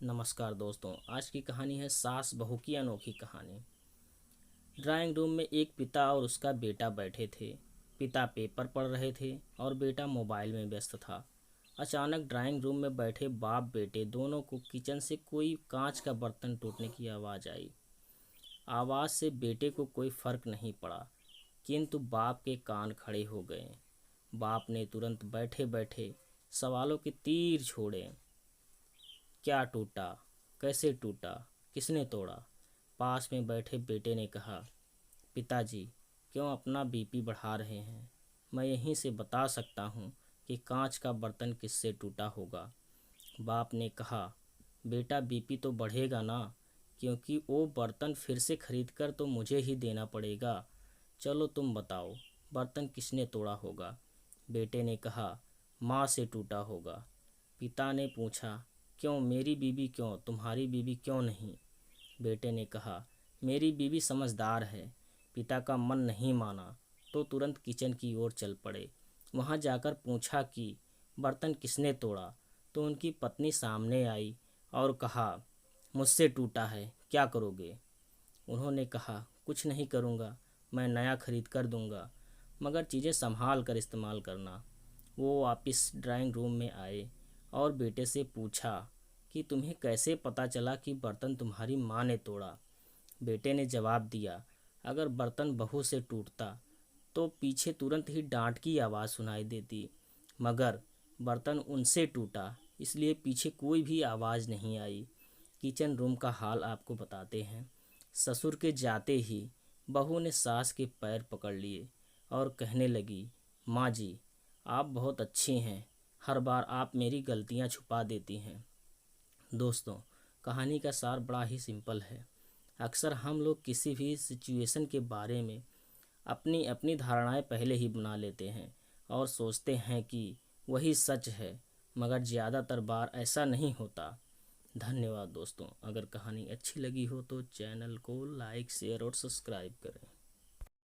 नमस्कार दोस्तों, आज की कहानी है सास बहू की अनोखी कहानी। ड्राइंग रूम में एक पिता और उसका बेटा बैठे थे। पिता पेपर पढ़ रहे थे और बेटा मोबाइल में व्यस्त था। अचानक ड्राइंग रूम में बैठे बाप बेटे दोनों को किचन से कोई कांच का बर्तन टूटने की आवाज़ आई। आवाज़ से बेटे को कोई फर्क नहीं पड़ा, किंतु बाप के कान खड़े हो गए। बाप ने तुरंत बैठे बैठे सवालों के तीर छोड़े। क्या टूटा? कैसे टूटा? किसने तोड़ा? पास में बैठे बेटे ने कहा, पिताजी क्यों अपना बीपी बढ़ा रहे हैं? मैं यहीं से बता सकता हूँ कि कांच का बर्तन किससे टूटा होगा। बाप ने कहा, बेटा बीपी तो बढ़ेगा ना, क्योंकि वो बर्तन फिर से खरीद कर तो मुझे ही देना पड़ेगा। चलो तुम बताओ, बर्तन किसने तोड़ा होगा? बेटे ने कहा, माँ से टूटा होगा। पिता ने पूछा, क्यों? मेरी बीवी क्यों, तुम्हारी बीवी क्यों नहीं? बेटे ने कहा, मेरी बीवी समझदार है। पिता का मन नहीं माना तो तुरंत किचन की ओर चल पड़े। वहां जाकर पूछा कि बर्तन किसने तोड़ा, तो उनकी पत्नी सामने आई और कहा, मुझसे टूटा है, क्या करोगे? उन्होंने कहा, कुछ नहीं करूँगा, मैं नया खरीद कर दूंगा, मगर चीज़ें संभाल कर इस्तेमाल करना। वो वापस ड्राइंग रूम में आए और बेटे से पूछा कि तुम्हें कैसे पता चला कि बर्तन तुम्हारी माँ ने तोड़ा? बेटे ने जवाब दिया, अगर बर्तन बहू से टूटता तो पीछे तुरंत ही डांट की आवाज़ सुनाई देती, मगर बर्तन उनसे टूटा इसलिए पीछे कोई भी आवाज़ नहीं आई। किचन रूम का हाल आपको बताते हैं। ससुर के जाते ही बहू ने सास के पैर पकड़ लिए और कहने लगी, माँ जी आप बहुत अच्छी हैं, हर बार आप मेरी गलतियाँ छुपा देती हैं। दोस्तों, कहानी का सार बड़ा ही सिंपल है। अक्सर हम लोग किसी भी सिचुएशन के बारे में अपनी अपनी धारणाएं पहले ही बना लेते हैं और सोचते हैं कि वही सच है, मगर ज़्यादातर बार ऐसा नहीं होता। धन्यवाद दोस्तों। अगर कहानी अच्छी लगी हो तो चैनल को लाइक, शेयर और सब्सक्राइब करें।